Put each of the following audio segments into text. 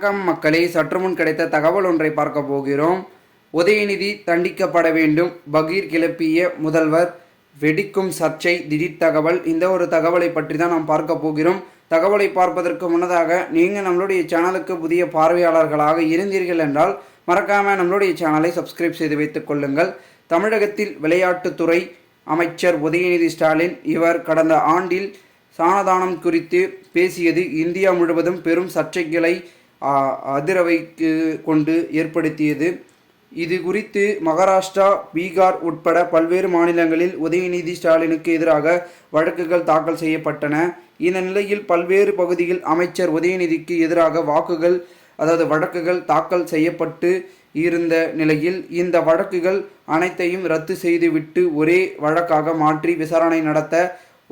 வணக்கம் மக்களே, சற்றுமுன் கிடைத்த தகவல் ஒன்றை பார்க்க போகிறோம். உதயநிதி தண்டிக்கப்பட வேண்டும், பகீர் கிளப்பிய முதல்வர், வெடிக்கும் சர்ச்சை, திடீர் தகவல். இந்த ஒரு தகவலை பற்றி தான் நாம் பார்க்க போகிறோம். தகவலை பார்ப்பதற்கு முன்னதாக நீங்கள் நம்மளுடைய சேனலுக்கு புதிய பார்வையாளர்களாக இருந்தீர்கள் என்றால் மறக்காமல் நம்மளுடைய சேனலை சப்ஸ்கிரைப் செய்து வைத்துக் கொள்ளுங்கள். தமிழகத்தில் விளையாட்டுத்துறை அமைச்சர் உதயநிதி ஸ்டாலின் இவர் கடந்த ஆண்டில் சாணதானம் குறித்து பேசியது இந்தியா முழுவதும் பெரும் சர்ச்சைகளை அதிரவைக்கு கொண்டு ஏற்படுத்தியது. இது குறித்து மகாராஷ்டிரா, பீகார் உட்பட பல்வேறு மாநிலங்களில் உதயநிதி ஸ்டாலினுக்கு எதிராக வழக்குகள் தாக்கல் செய்யப்பட்டன. இந்த நிலையில் பல்வேறு பகுதியில் அமைச்சர் உதயநிதிக்கு எதிராக வழக்குகள் தாக்கல் செய்யப்பட்டு இருந்த நிலையில் இந்த வழக்குகள் அனைத்தையும் ரத்து செய்துவிட்டு ஒரே வழக்காக மாற்றி விசாரணை நடத்த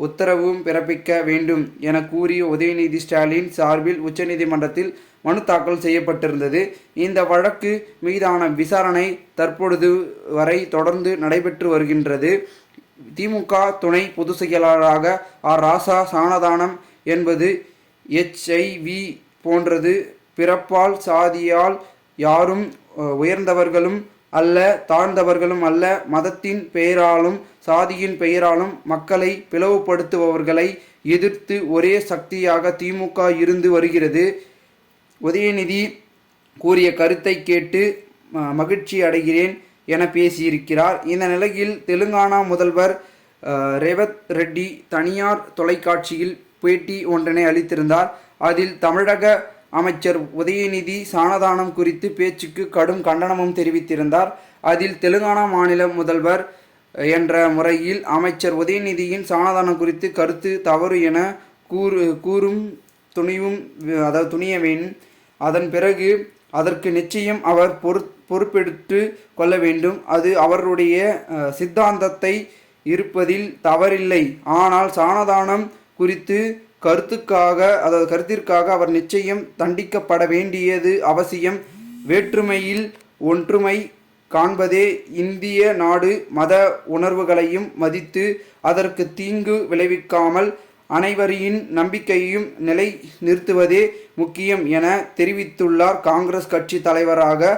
உத்தரவும் பிறப்பிக்க வேண்டும் என கூறிய உதயநிதி ஸ்டாலின் சார்பில் உச்சநீதிமன்றத்தில் மனு தாக்கல் செய்யப்பட்டிருந்தது. இந்த வழக்கு மீதான விசாரணை தற்பொழுது வரை தொடர்ந்து நடைபெற்று வருகின்றது. திமுக துணை பொதுச் செயலாளராக ராசா சாணதானம் என்பது HIV போன்றது. பிறப்பால் சாதியால் யாரும் உயர்ந்தவர்களும் அல்ல, தாழ்ந்தவர்களும் அல்ல. மதத்தின் பெயராலும் சாதியின் பெயராலும் மக்களை பிளவுபடுத்துபவர்களை எதிர்த்து ஒரே சக்தியாக திமுக இருந்து வருகிறது. உதயநிதி கூறிய கருத்தை கேட்டு மகிழ்ச்சி அடைகிறேன் என பேசியிருக்கிறார். இந்த நிலையில் தெலுங்கானா முதல்வர் ரேவந்த் ரெட்டி தனியார் தொலைக்காட்சியில் பேட்டி ஒன்றினை அளித்திருந்தார். அதில் தமிழக அமைச்சர் உதயநிதி சாணதானம் குறித்து பேச்சுக்கு கடும் கண்டனமும் தெரிவித்திருந்தார். அதில் தெலுங்கானா மாநில முதல்வர் என்ற முறையில் அமைச்சர் உதயநிதியின் சாணதானம் குறித்து கருத்து தவறு என கூறும் துணிய வேண்டும். அதன் பிறகு அதற்கு நிச்சயம் அவர் பொறுப்பெடுத்து கொள்ள வேண்டும். அது அவருடைய சித்தாந்தத்தை இருப்பதில் தவறில்லை. ஆனால் சாணதானம் குறித்து கருத்திற்காக அவர் நிச்சயம் தண்டிக்கப்பட வேண்டியது அவசியம். வேற்றுமையில் ஒற்றுமை காண்பதே இந்திய நாடு. மத உணர்வுகளையும் மதித்து அதற்கு தீங்கு விளைவிக்காமல் அனைவரின் நம்பிக்கையையும் நிலை நிறுத்துவதே முக்கியம் என தெரிவித்துள்ளார். காங்கிரஸ் கட்சி தலைவராக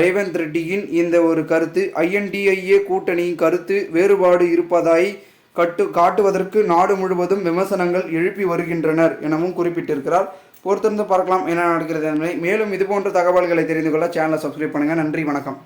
ரேவந்த் ரெட்டியின் இந்த ஒரு கருத்து INDA கூட்டணியின் கருத்து வேறுபாடு இருப்பதாய் காட்டுவதற்கு நாடு முழுவதும் விமர்சனங்கள் எழுப்பி வருகின்றனர் எனவும் குறிப்பிட்டிருக்கிறார். பொறுத்திருந்து பார்க்கலாம் என்ன நடக்கிறது என்பதை. மேலும் இதுபோன்ற தகவல்களை தெரிந்து கொள்ள சேனலை சப்ஸ்கிரைப் பண்ணுங்கள். நன்றி, வணக்கம்.